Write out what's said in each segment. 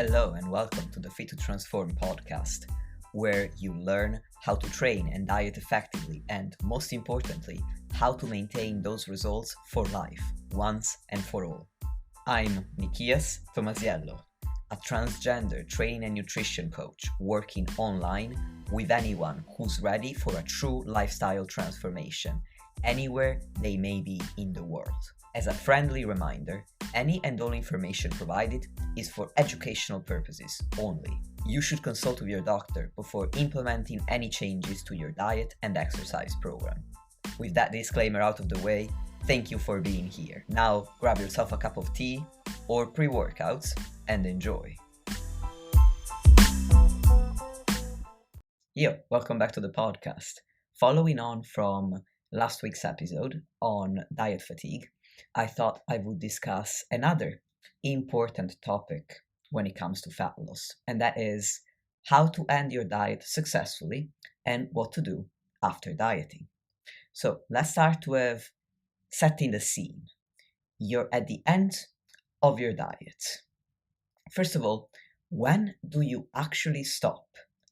Hello and welcome to the Fit to Transform podcast, where you learn how to train and diet effectively and, most importantly, how to maintain those results for life, once and for all. I'm Nikias Tomasiello, a transgender training and nutrition coach working online with anyone who's ready for a true lifestyle transformation, anywhere they may be in the world. As a friendly reminder, any and all information provided is for educational purposes only. You should consult with your doctor before implementing any changes to your diet and exercise program. With that disclaimer out of the way, thank you for being here. Now grab yourself a cup of tea or pre-workouts and enjoy. Welcome back to the podcast. Following on from last week's episode on diet fatigue, I thought I would discuss another important topic when it comes to fat loss, and that is how to end your diet successfully and what to do after dieting. So let's start with setting the scene. You're at the end of your diet. First of all, when do you actually stop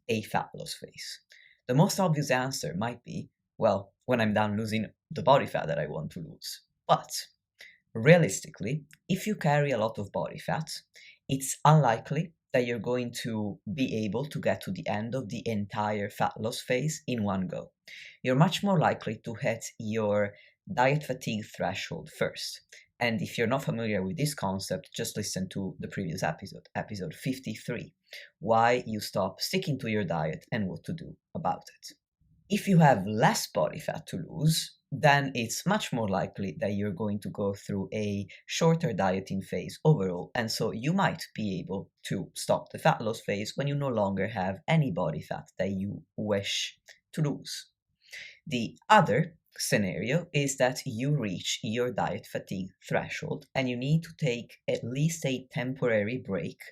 a fat loss phase? The most obvious answer might be, well, when I'm done losing the body fat that I want to lose. But realistically, if you carry a lot of body fat, it's unlikely that you're going to be able to get to the end of the entire fat loss phase in one go. You're much more likely to hit your diet fatigue threshold first. And if you're not familiar with this concept, just listen to the previous episode 53, why you stop sticking to your diet and what to do about it. If you have less body fat to lose, then it's much more likely that you're going to go through a shorter dieting phase overall, and so you might be able to stop the fat loss phase when you no longer have any body fat that you wish to lose. The other scenario is that you reach your diet fatigue threshold and you need to take at least a temporary break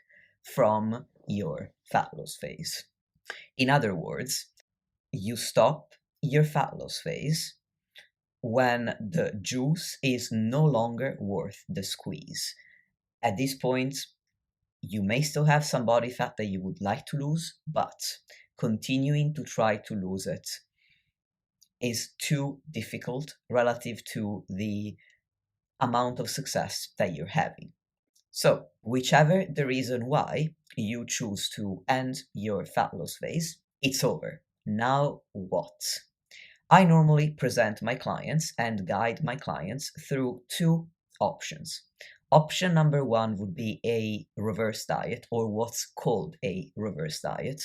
from your fat loss phase. In other words, you stop your fat loss phase when the juice is no longer worth the squeeze. At this point, you may still have some body fat that you would like to lose, but continuing to try to lose it is too difficult relative to the amount of success that you're having. So, whichever the reason why you choose to end your fat loss phase, it's over. Now what? I normally present my clients and guide my clients through two options. Option number one would be a reverse diet, or what's called a reverse diet.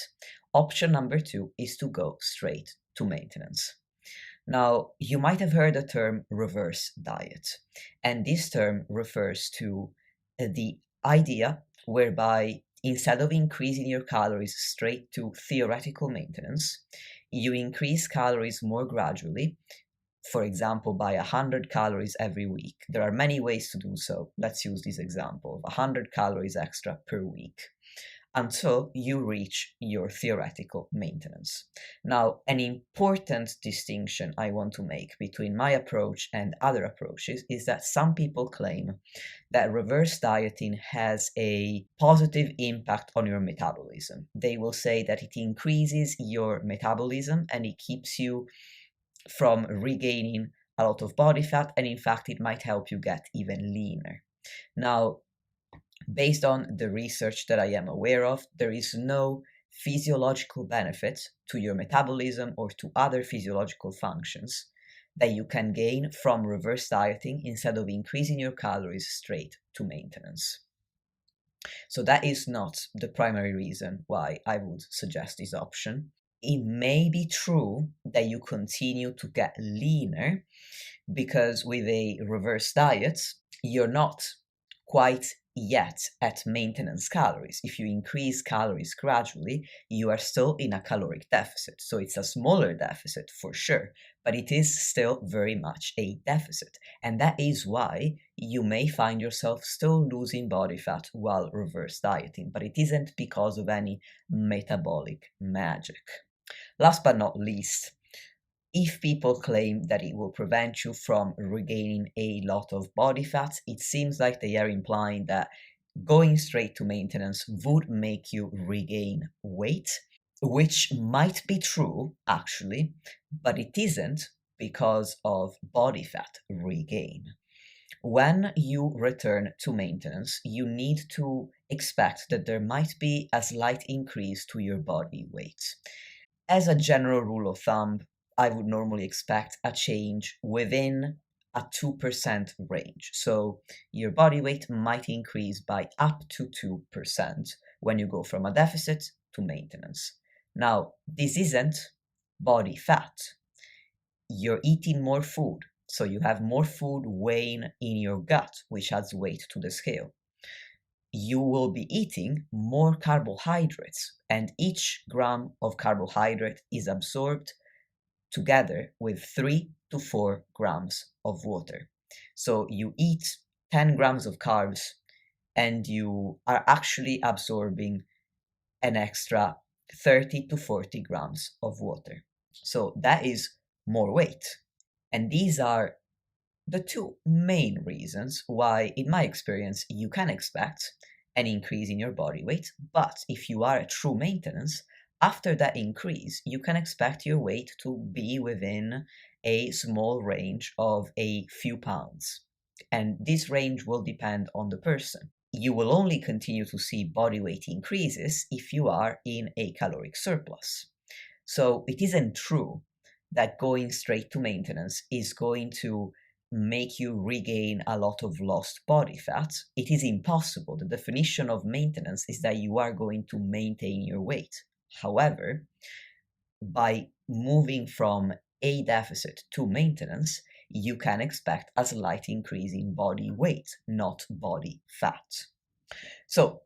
Option number two is to go straight to maintenance. Now, you might have heard the term reverse diet, and this term refers to the idea whereby instead of increasing your calories straight to theoretical maintenance, you increase calories more gradually, for example, by 100 calories every week. There are many ways to do so. Let's use this example of 100 calories extra per week until you reach your theoretical maintenance. Now, an important distinction I want to make between my approach and other approaches is that some people claim that reverse dieting has a positive impact on your metabolism. They will say that it increases your metabolism and it keeps you from regaining a lot of body fat, and in fact, it might help you get even leaner. Now, based on the research that I am aware of, there is no physiological benefit to your metabolism or to other physiological functions that you can gain from reverse dieting instead of increasing your calories straight to maintenance. So that is not the primary reason why I would suggest this option. It may be true that you continue to get leaner because with a reverse diet, you're not quite yet at maintenance calories. If you increase calories gradually, you are still in a caloric deficit. So it's a smaller deficit for sure, but it is still very much a deficit. And that is why you may find yourself still losing body fat while reverse dieting, but it isn't because of any metabolic magic. Last but not least, if people claim that it will prevent you from regaining a lot of body fat, it seems like they are implying that going straight to maintenance would make you regain weight, which might be true actually, but it isn't because of body fat regain. When you return to maintenance, you need to expect that there might be a slight increase to your body weight. As a general rule of thumb, I would normally expect a change within a 2% range. So your body weight might increase by up to 2% when you go from a deficit to maintenance. Now, this isn't body fat. You're eating more food, so you have more food weighing in your gut, which adds weight to the scale. You will be eating more carbohydrates, and each gram of carbohydrate is absorbed together with 3 to 4 grams of water. So you eat 10 grams of carbs and you are actually absorbing an extra 30 to 40 grams of water. So that is more weight. And these are the two main reasons why, in my experience, you can expect an increase in your body weight. But if you are at true maintenance, after that increase, you can expect your weight to be within a small range of a few pounds. And this range will depend on the person. You will only continue to see body weight increases if you are in a caloric surplus. So it isn't true that going straight to maintenance is going to make you regain a lot of lost body fat. It is impossible. The definition of maintenance is that you are going to maintain your weight. However, by moving from a deficit to maintenance, you can expect a slight increase in body weight, not body fat. So,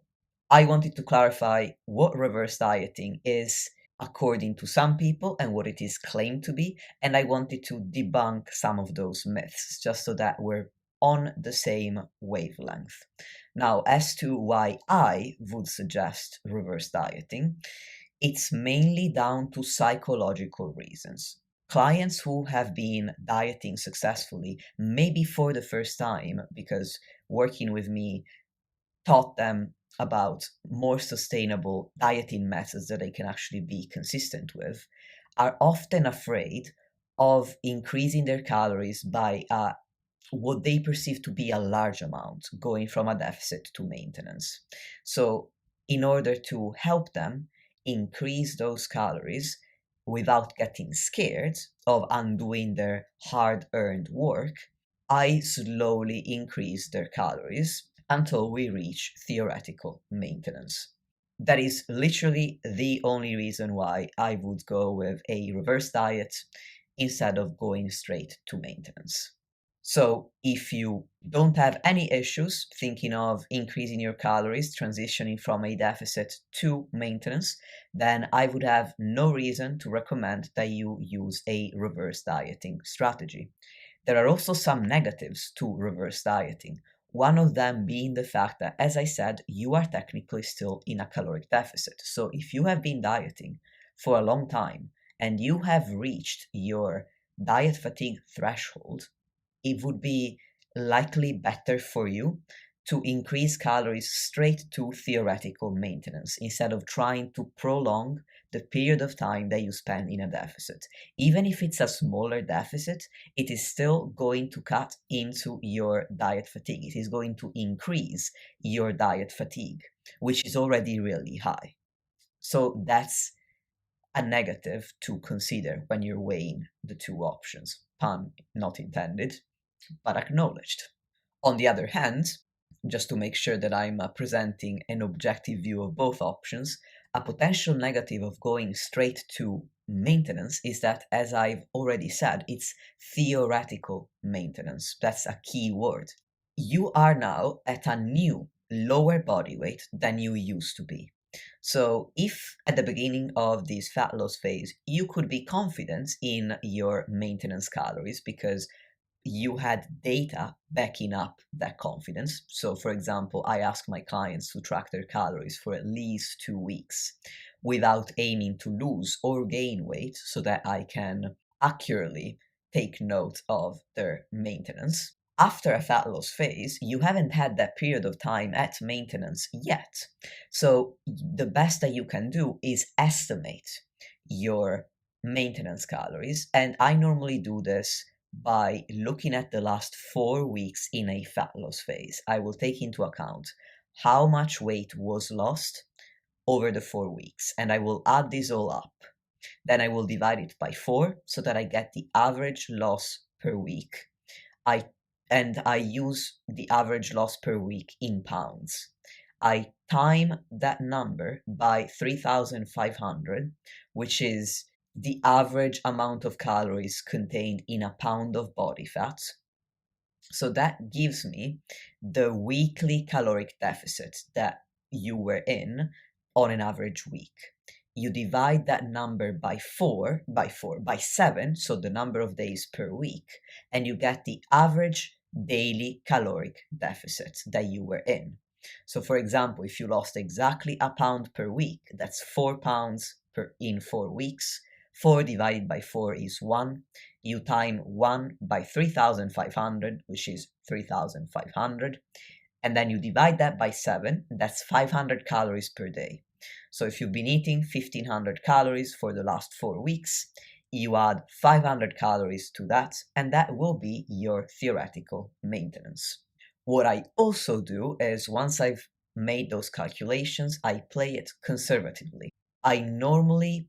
I wanted to clarify what reverse dieting is according to some people and what it is claimed to be, and I wanted to debunk some of those myths just so that we're on the same wavelength. Now, as to why I would suggest reverse dieting, it's mainly down to psychological reasons. Clients who have been dieting successfully, maybe for the first time, because working with me taught them about more sustainable dieting methods that they can actually be consistent with, are often afraid of increasing their calories by what they perceive to be a large amount, going from a deficit to maintenance. So, in order to help them increase those calories without getting scared of undoing their hard earned work, I slowly increase their calories until we reach theoretical maintenance. That is literally the only reason why I would go with a reverse diet instead of going straight to maintenance. So, if you don't have any issues thinking of increasing your calories, transitioning from a deficit to maintenance, then I would have no reason to recommend that you use a reverse dieting strategy. There are also some negatives to reverse dieting. One of them being the fact that, as I said, you are technically still in a caloric deficit. So if you have been dieting for a long time and you have reached your diet fatigue threshold, it would be likely better for you to increase calories straight to theoretical maintenance instead of trying to prolong the period of time that you spend in a deficit. Even if it's a smaller deficit, it is still going to cut into your diet fatigue. It is going to increase your diet fatigue, which is already really high. So that's a negative to consider when you're weighing the two options. Pun not intended, but acknowledged. On the other hand, just to make sure that I'm presenting an objective view of both options, a potential negative of going straight to maintenance is that, as I've already said, it's theoretical maintenance. That's a key word. You are now at a new, lower body weight than you used to be. So, if at the beginning of this fat loss phase you could be confident in your maintenance calories because you had data backing up that confidence. So, for example, I ask my clients to track their calories for at least 2 weeks without aiming to lose or gain weight so that I can accurately take note of their maintenance. After a fat loss phase, you haven't had that period of time at maintenance yet. So the best that you can do is estimate your maintenance calories. And I normally do this by looking at the last 4 weeks in a fat loss phase. I will take into account how much weight was lost over the 4 weeks, and I will add this all up. Then I will divide it by 4 so that I get the average loss per week. I use the average loss per week in pounds. I time that number by 3,500, which is the average amount of calories contained in a pound of body fat. So that gives me the weekly caloric deficit that you were in on an average week. You divide that number by 7, so the number of days per week, and you get the average daily caloric deficit that you were in. So for example, if you lost exactly a pound per week, that's 4 pounds in 4 weeks. 4 divided by 4 is 1. You time 1 by 3,500, which is 3,500. And then you divide that by 7, that's 500 calories per day. So if you've been eating 1,500 calories for the last 4 weeks, you add 500 calories to that, and that will be your theoretical maintenance. What I also do is once I've made those calculations, I play it conservatively. I normally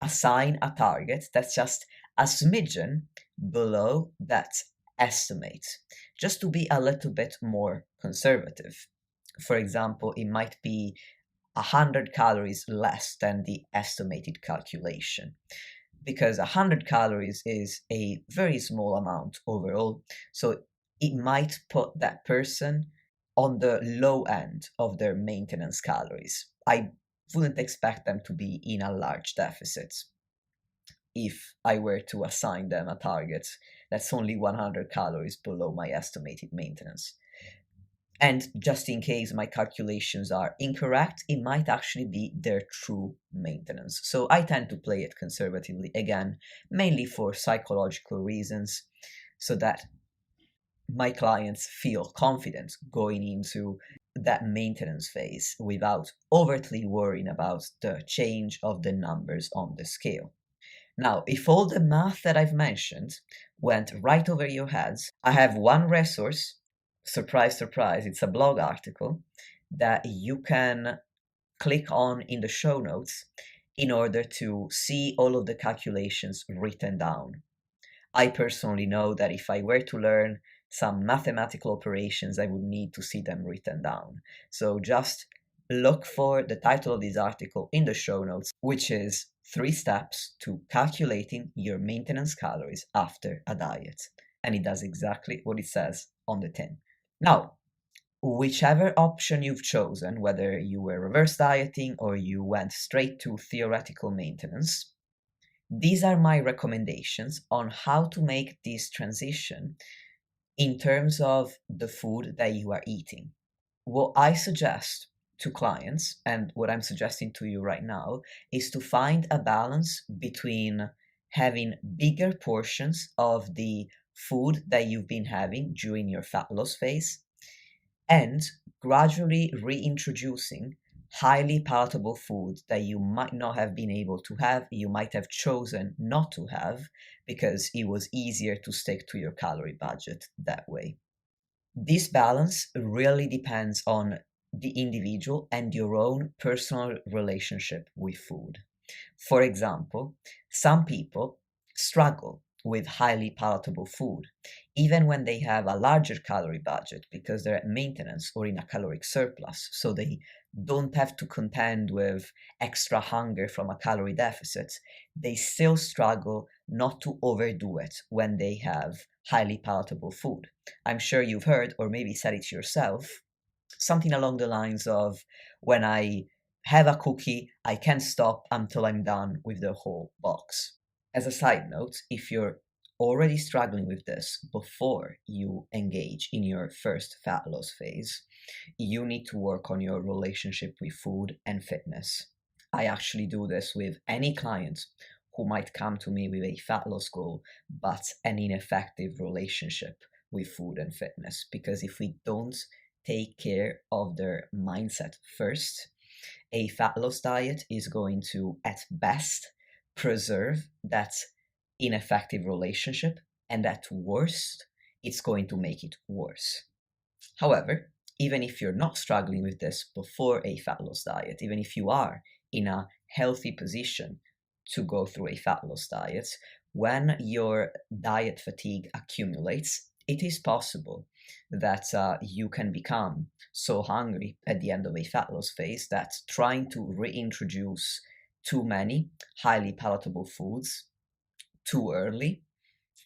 assign a target that's just a smidgen below that estimate, just to be a little bit more conservative. For example, it might be 100 calories less than the estimated calculation, because 100 calories is a very small amount overall, so it might put that person on the low end of their maintenance calories. I wouldn't expect them to be in a large deficit if I were to assign them a target that's only 100 calories below my estimated maintenance. And just in case my calculations are incorrect, it might actually be their true maintenance. So I tend to play it conservatively, again, mainly for psychological reasons, so that my clients feel confident going into that maintenance phase without overtly worrying about the change of the numbers on the scale. Now, if all the math that I've mentioned went right over your heads, I have one resource, surprise, surprise, it's a blog article that you can click on in the show notes in order to see all of the calculations written down. I personally know that if I were to learn some mathematical operations, I would need to see them written down. So just look for the title of this article in the show notes, which is 3 steps to calculating your maintenance calories after a diet. And it does exactly what it says on the tin. Now, whichever option you've chosen, whether you were reverse dieting or you went straight to theoretical maintenance, these are my recommendations on how to make this transition in terms of the food that you are eating. What I suggest to clients, and what I'm suggesting to you right now, is to find a balance between having bigger portions of the food that you've been having during your fat loss phase and gradually reintroducing highly palatable food that you might not have been able to have, you might have chosen not to have because it was easier to stick to your calorie budget that way. This balance really depends on the individual and your own personal relationship with food. For example, some people struggle with highly palatable food, even when they have a larger calorie budget because they're at maintenance or in a caloric surplus, so they don't have to contend with extra hunger from a calorie deficit. They still struggle not to overdo it when they have highly palatable food. I'm sure you've heard, or maybe said it yourself, something along the lines of, when I have a cookie, I can't stop until I'm done with the whole box. As a side note, if you're already struggling with this before you engage in your first fat loss phase, you need to work on your relationship with food and fitness. I actually do this with any client who might come to me with a fat loss goal but an ineffective relationship with food and fitness, because if we don't take care of their mindset first, a fat loss diet is going to, at best, preserve that ineffective relationship, and at worst, it's going to make it worse. However, even if you're not struggling with this before a fat loss diet, even if you are in a healthy position to go through a fat loss diet, when your diet fatigue accumulates, it is possible that you can become so hungry at the end of a fat loss phase that trying to reintroduce too many highly palatable foods too early,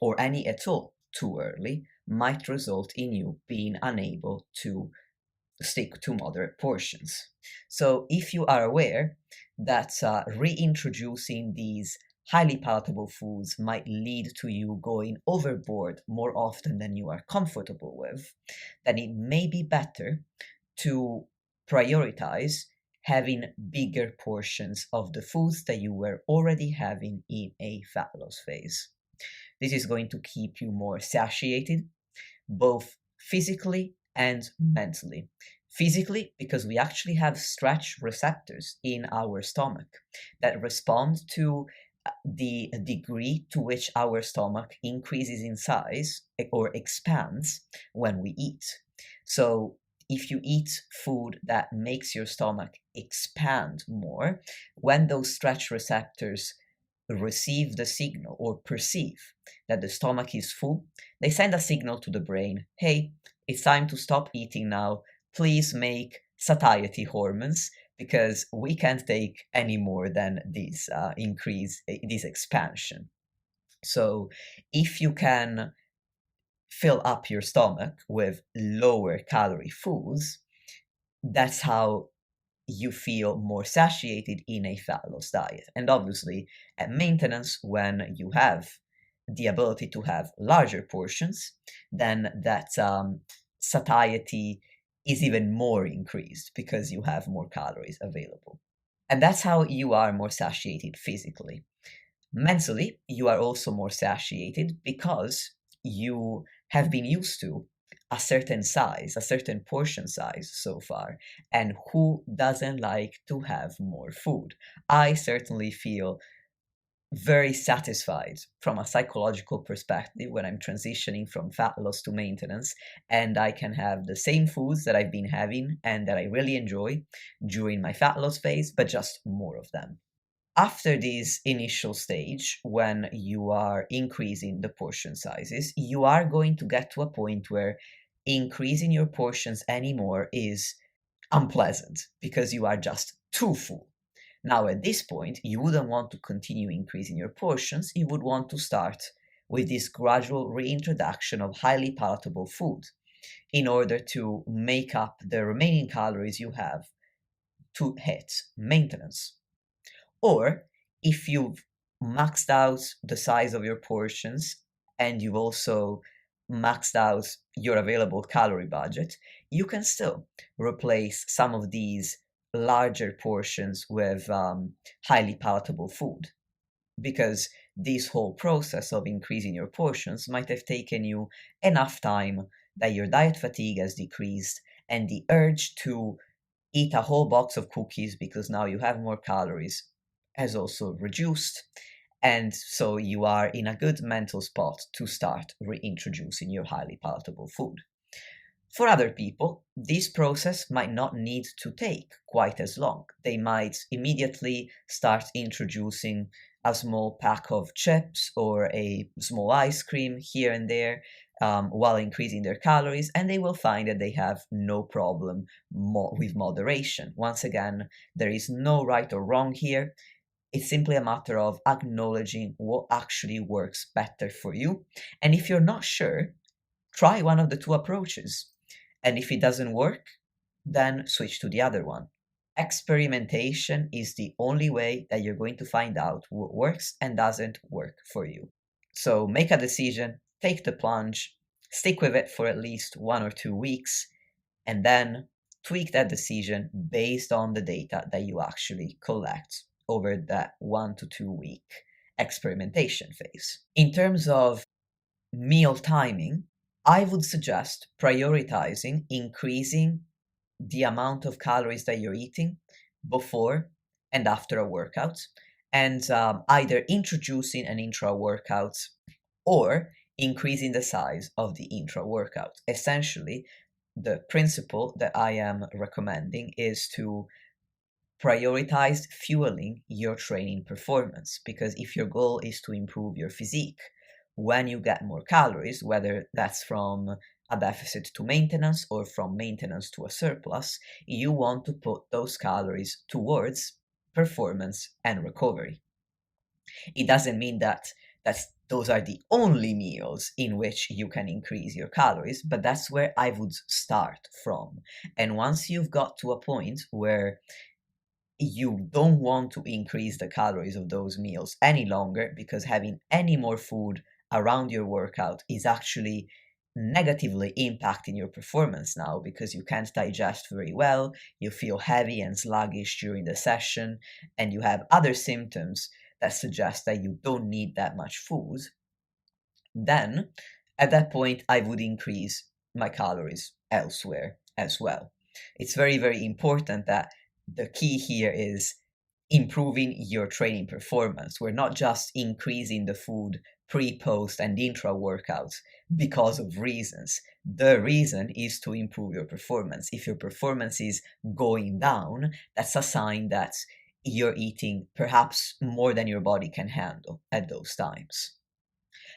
or any at all too early, might result in you being unable to stick to moderate portions. So if you are aware that reintroducing these highly palatable foods might lead to you going overboard more often than you are comfortable with, then it may be better to prioritize having bigger portions of the foods that you were already having in a fat loss phase. This is going to keep you more satiated, both physically and mentally. Physically, because we actually have stretch receptors in our stomach that respond to the degree to which our stomach increases in size or expands when we eat. So if you eat food that makes your stomach expand more, when those stretch receptors receive the signal or perceive that the stomach is full, they send a signal to the brain, hey, it's time to stop eating now. Please make satiety hormones, because we can't take any more than this this expansion. So if you can fill up your stomach with lower calorie foods, that's how you feel more satiated in a fat loss diet. And obviously, at maintenance, when you have the ability to have larger portions, then that satiety is even more increased because you have more calories available. And that's how you are more satiated physically. Mentally, you are also more satiated because you have been used to a certain size, a certain portion size so far. And who doesn't like to have more food? I certainly feel very satisfied from a psychological perspective when I'm transitioning from fat loss to maintenance, and I can have the same foods that I've been having and that I really enjoy during my fat loss phase, but just more of them. After this initial stage, when you are increasing the portion sizes, you are going to get to a point where increasing your portions anymore is unpleasant because you are just too full. Now, at this point, you wouldn't want to continue increasing your portions. You would want to start with this gradual reintroduction of highly palatable food in order to make up the remaining calories you have to hit maintenance. Or if you've maxed out the size of your portions and you've also maxed out your available calorie budget, you can still replace some of these larger portions with highly palatable food. Because this whole process of increasing your portions might have taken you enough time that your diet fatigue has decreased and the urge to eat a whole box of cookies because now you have more calories has also reduced, and so you are in a good mental spot to start reintroducing your highly palatable food. For other people, this process might not need to take quite as long. They might immediately start introducing a small pack of chips or a small ice cream here and there while increasing their calories, and they will find that they have no problem with moderation. Once again, there is no right or wrong here. It's simply a matter of acknowledging what actually works better for you. And if you're not sure, try one of the two approaches. And if it doesn't work, then switch to the other one. Experimentation is the only way that you're going to find out what works and doesn't work for you. So make a decision, take the plunge, stick with it for at least 1 or 2 weeks, and then tweak that decision based on the data that you actually collect over that 1 to 2 week experimentation phase. In terms of meal timing, I would suggest prioritizing increasing the amount of calories that you're eating before and after a workout, and either introducing an intra workout or increasing the size of the intra workout. Essentially, the principle that I am recommending is to prioritize fueling your training performance, because if your goal is to improve your physique, when you get more calories, whether that's from a deficit to maintenance or from maintenance to a surplus, you want to put those calories towards performance and recovery. It doesn't mean that those are the only meals in which you can increase your calories, but that's where I would start from. And once you've got to a point where you don't want to increase the calories of those meals any longer, because having any more food around your workout is actually negatively impacting your performance now, because you can't digest very well, you feel heavy and sluggish during the session, and you have other symptoms that suggest that you don't need that much food, then at that point I would increase my calories elsewhere as well. It's very, very important that the key here is improving your training performance. We're not just increasing the food pre, post, and intra workouts because of reasons. The reason is to improve your performance. If your performance is going down, that's a sign that you're eating perhaps more than your body can handle at those times.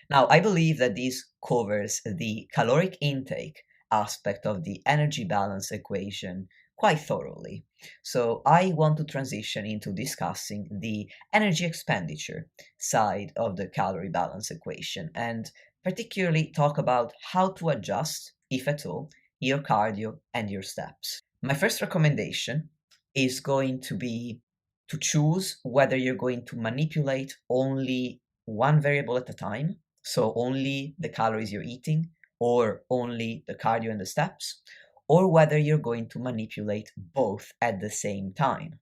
Now, I believe that this covers the caloric intake aspect of the energy balance equation quite thoroughly. So I want to transition into discussing the energy expenditure side of the calorie balance equation, and particularly talk about how to adjust, if at all, your cardio and your steps. My first recommendation is going to be to choose whether you're going to manipulate only one variable at a time, so only the calories you're eating, or only the cardio and the steps, or whether you're going to manipulate both at the same time.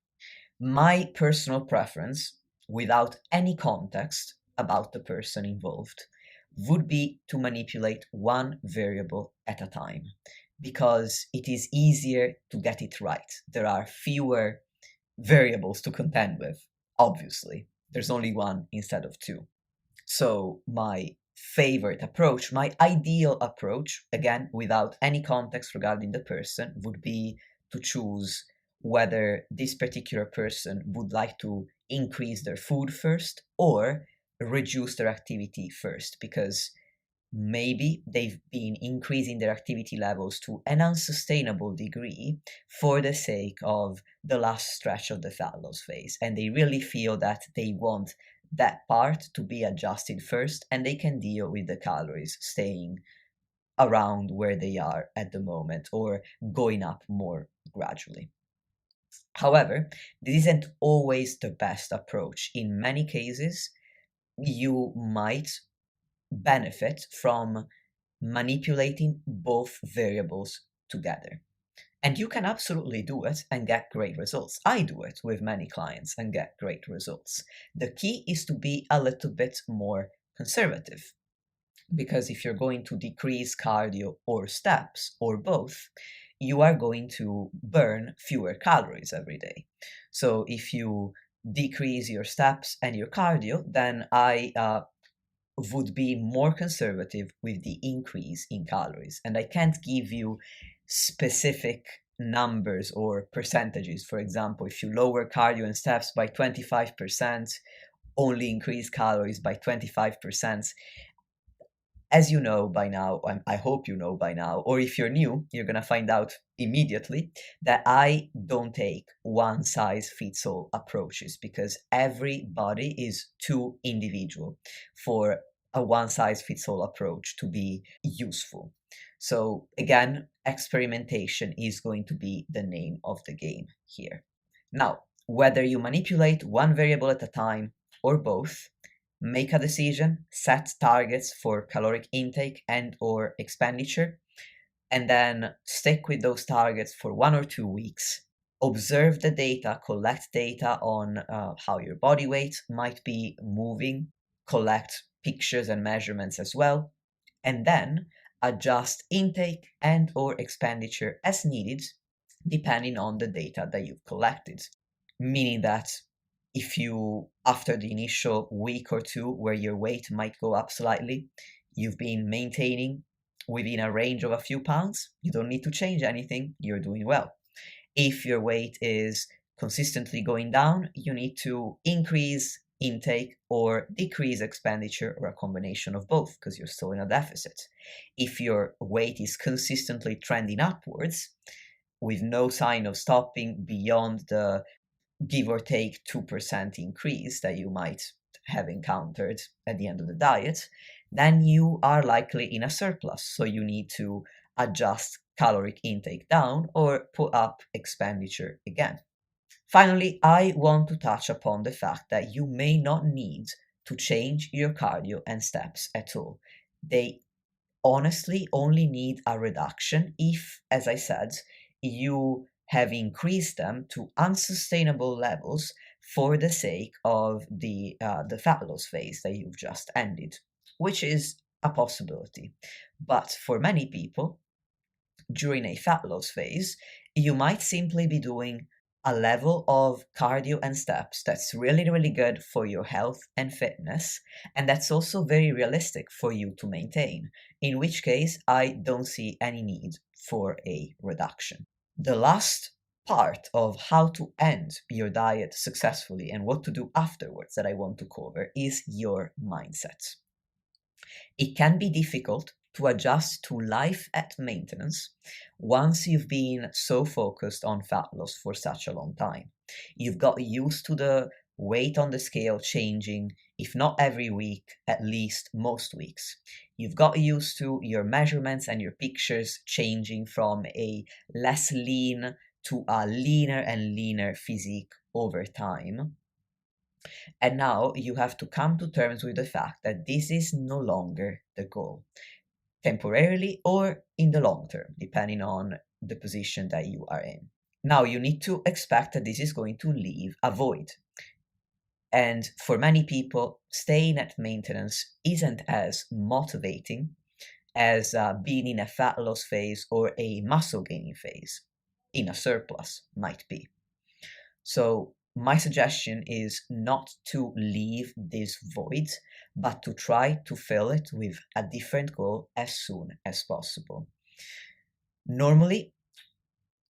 My personal preference, without any context about the person involved, would be to manipulate one variable at a time, because it is easier to get it right. There are fewer variables to contend with, obviously. There's only one instead of two. So, my favorite approach, my ideal approach, again, without any context regarding the person, would be to choose whether this particular person would like to increase their food first or reduce their activity first, because maybe they've been increasing their activity levels to an unsustainable degree for the sake of the last stretch of the fat loss phase, and they really feel that they want that part to be adjusted first, and they can deal with the calories staying around where they are at the moment or going up more gradually. However, this isn't always the best approach. In many cases, you might benefit from manipulating both variables together. And you can absolutely do it and get great results. I do it with many clients and get great results. The key is to be a little bit more conservative, because if you're going to decrease cardio or steps or both, you are going to burn fewer calories every day. So if you decrease your steps and your cardio, then I would be more conservative with the increase in calories. And I can't give you specific numbers or percentages. For example, if you lower cardio and steps by 25%, only increase calories by 25%. As you know by now, I hope you know by now, or if you're new, you're going to find out immediately that I don't take one size fits all approaches, because every body is too individual for a one size fits all approach to be useful. So, again, experimentation is going to be the name of the game here. Now, whether you manipulate one variable at a time or both, make a decision, set targets for caloric intake and or expenditure, and then stick with those targets for 1 or 2 weeks. Observe the data, collect data on how your body weight might be moving, collect pictures and measurements as well, and then adjust intake and or expenditure as needed depending on the data that you've collected. Meaning that if you, after the initial week or two where your weight might go up slightly, you've been maintaining within a range of a few pounds, you don't need to change anything, you're doing well. If your weight is consistently going down, you need to increase intake or decrease expenditure or a combination of both because you're still in a deficit. If your weight is consistently trending upwards with no sign of stopping beyond the give or take 2% increase that you might have encountered at the end of the diet, then you are likely in a surplus. So you need to adjust caloric intake down or put up expenditure again. Finally, I want to touch upon the fact that you may not need to change your cardio and steps at all. They honestly only need a reduction if, as I said, you have increased them to unsustainable levels for the sake of the fat loss phase that you've just ended, which is a possibility. But for many people, during a fat loss phase, you might simply be doing a level of cardio and steps that's really, really good for your health and fitness, and that's also very realistic for you to maintain, in which case I don't see any need for a reduction. The last part of how to end your diet successfully and what to do afterwards that I want to cover is your mindset. It can be difficult to adjust to life at maintenance once you've been so focused on fat loss for such a long time. You've got used to the weight on the scale changing, if not every week, at least most weeks. You've got used to your measurements and your pictures changing from a less lean to a leaner and leaner physique over time. And now you have to come to terms with the fact that this is no longer the goal, temporarily or in the long term, depending on the position that you are in. Now you need to expect that this is going to leave a void. And for many people, staying at maintenance isn't as motivating as being in a fat loss phase or a muscle gaining phase in a surplus might be. So my suggestion is not to leave this void, but to try to fill it with a different goal as soon as possible. Normally,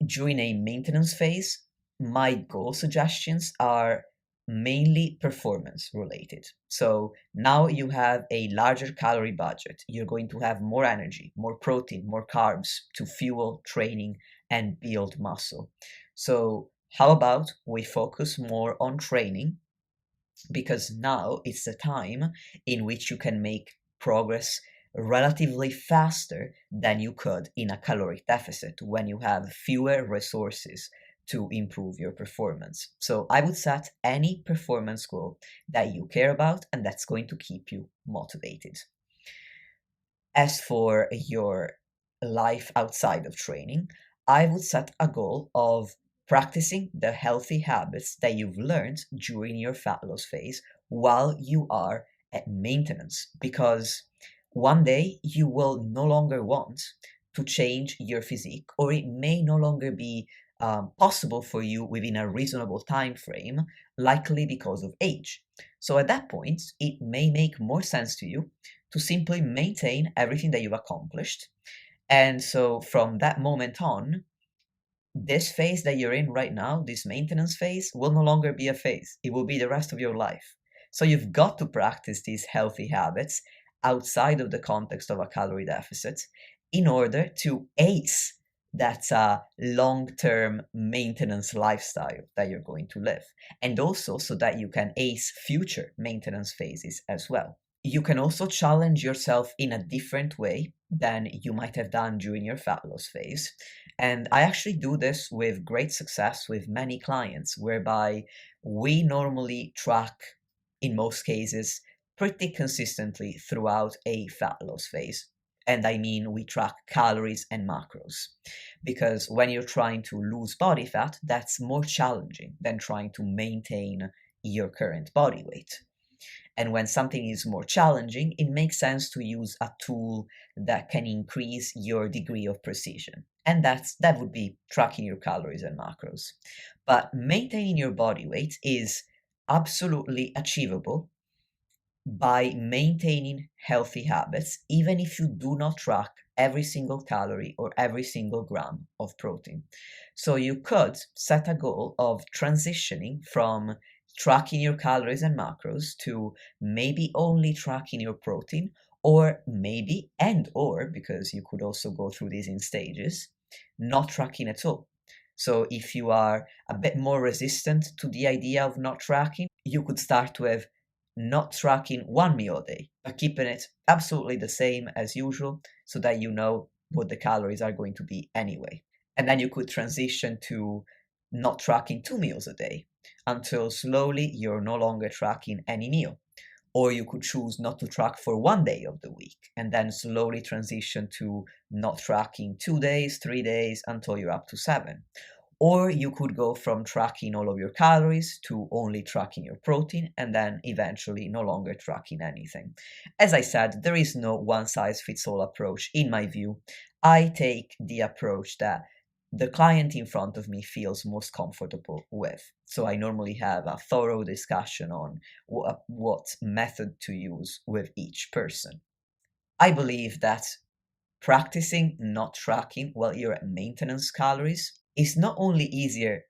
during a maintenance phase, my goal suggestions are mainly performance related. So now you have a larger calorie budget. You're going to have more energy, more protein, more carbs to fuel training and build muscle. So how about we focus more on training, because now it's the time in which you can make progress relatively faster than you could in a caloric deficit when you have fewer resources to improve your performance. So I would set any performance goal that you care about and that's going to keep you motivated. As for your life outside of training, I would set a goal of practicing the healthy habits that you've learned during your fat loss phase while you are at maintenance, because one day you will no longer want to change your physique, or it may no longer be possible for you within a reasonable time frame, likely because of age. So at that point, it may make more sense to you to simply maintain everything that you've accomplished. And so from that moment on, this phase that you're in right now, this maintenance phase, will no longer be a phase. It will be the rest of your life. So you've got to practice these healthy habits outside of the context of a calorie deficit in order to ace that long-term maintenance lifestyle that you're going to live. And also so that you can ace future maintenance phases as well. You can also challenge yourself in a different way than you might have done during your fat loss phase. And I actually do this with great success with many clients, whereby we normally track, in most cases, pretty consistently throughout a fat loss phase. And I mean, we track calories and macros. Because when you're trying to lose body fat, that's more challenging than trying to maintain your current body weight. And when something is more challenging, it makes sense to use a tool that can increase your degree of precision. And that would be tracking your calories and macros. But maintaining your body weight is absolutely achievable by maintaining healthy habits, even if you do not track every single calorie or every single gram of protein. So you could set a goal of transitioning from tracking your calories and macros to maybe only tracking your protein, or maybe, and or, because you could also go through these in stages, not tracking at all. So if you are a bit more resistant to the idea of not tracking, you could start to have not tracking one meal a day, but keeping it absolutely the same as usual so that you know what the calories are going to be anyway. And then you could transition to not tracking 2 meals a day until slowly you're no longer tracking any meal. Or you could choose not to track for one day of the week and then slowly transition to not tracking 2 days, 3 days until you're up to seven. Or you could go from tracking all of your calories to only tracking your protein and then eventually no longer tracking anything. As I said, there is no one size fits all approach in my view. I take the approach that the client in front of me feels most comfortable with. So I normally have a thorough discussion on what method to use with each person. I believe that practicing not tracking while you're at maintenance calories is not only easier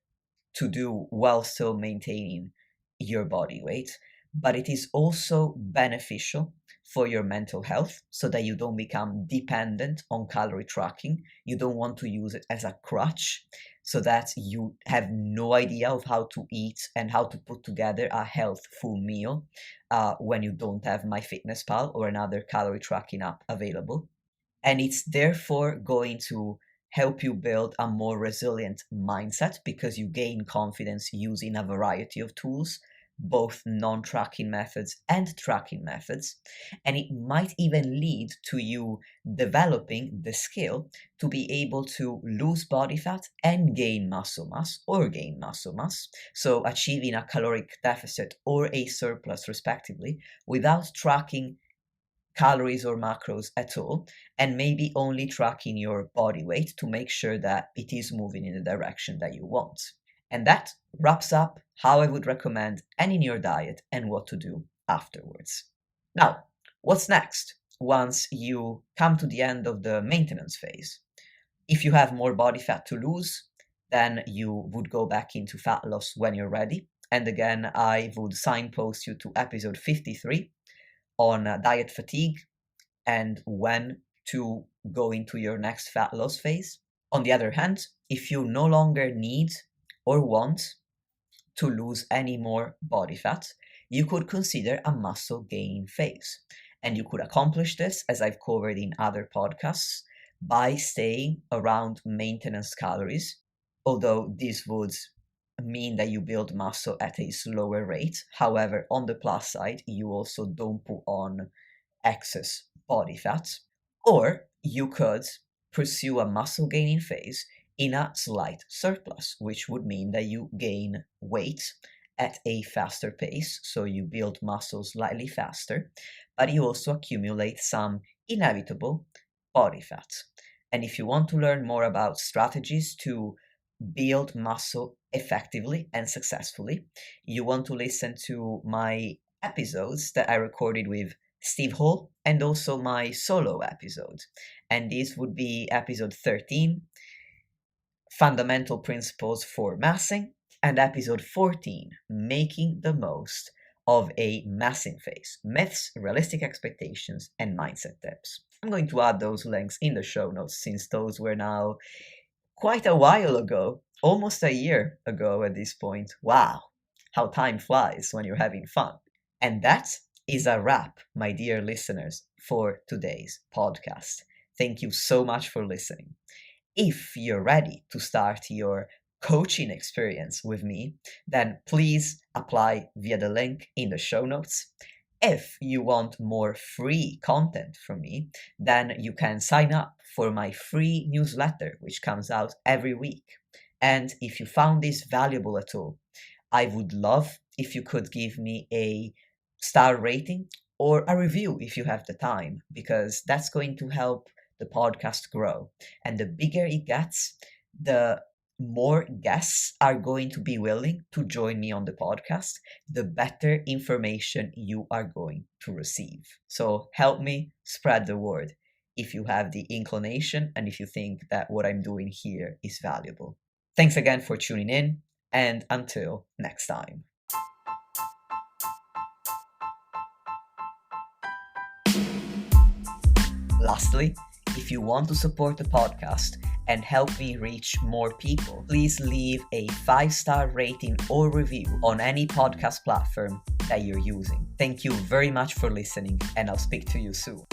to do while still maintaining your body weight, but it is also beneficial for your mental health so that you don't become dependent on calorie tracking. You don't want to use it as a crutch so that you have no idea of how to eat and how to put together a healthful meal when you don't have MyFitnessPal or another calorie tracking app available. And it's therefore going to help you build a more resilient mindset because you gain confidence using a variety of tools, both non-tracking methods and tracking methods. And it might even lead to you developing the skill to be able to lose body fat and gain muscle mass or gain muscle mass, so achieving a caloric deficit or a surplus respectively without tracking calories or macros at all, and maybe only tracking your body weight to make sure that it is moving in the direction that you want. And that wraps up how I would recommend ending your diet and what to do afterwards. Now, what's next once you come to the end of the maintenance phase? If you have more body fat to lose, then you would go back into fat loss when you're ready. And again, I would signpost you to episode 53 on diet fatigue and when to go into your next fat loss phase. On the other hand, if you no longer need or want to lose any more body fat, you could consider a muscle gaining phase. And you could accomplish this, as I've covered in other podcasts, by staying around maintenance calories, although this would mean that you build muscle at a slower rate. However, on the plus side, you also don't put on excess body fat. Or you could pursue a muscle gaining phase in a slight surplus, which would mean that you gain weight at a faster pace, so you build muscle slightly faster, but you also accumulate some inevitable body fat. And if you want to learn more about strategies to build muscle effectively and successfully, you want to listen to my episodes that I recorded with Steve Hall and also my solo episode. And this would be episode 13, Fundamental Principles for Massing, and episode 14, Making the Most of a Massing Phase, Myths, Realistic Expectations, and Mindset Tips. I'm going to add those links in the show notes since those were now quite a while ago, almost a year ago at this point. Wow, how time flies when you're having fun. And that is a wrap, my dear listeners, for today's podcast. Thank you so much for listening. If you're ready to start your coaching experience with me, then please apply via the link in the show notes. If you want more free content from me, then you can sign up for my free newsletter, which comes out every week. And if you found this valuable at all, I would love if you could give me a star rating or a review if you have the time, because that's going to help the podcast grow. And the bigger it gets, the more guests are going to be willing to join me on the podcast, the better information you are going to receive. So help me spread the word if you have the inclination and if you think that what I'm doing here is valuable. Thanks again for tuning in, and until next time. Lastly, if you want to support the podcast and help me reach more people, please leave a 5-star rating or review on any podcast platform that you're using. Thank you very much for listening, and I'll speak to you soon.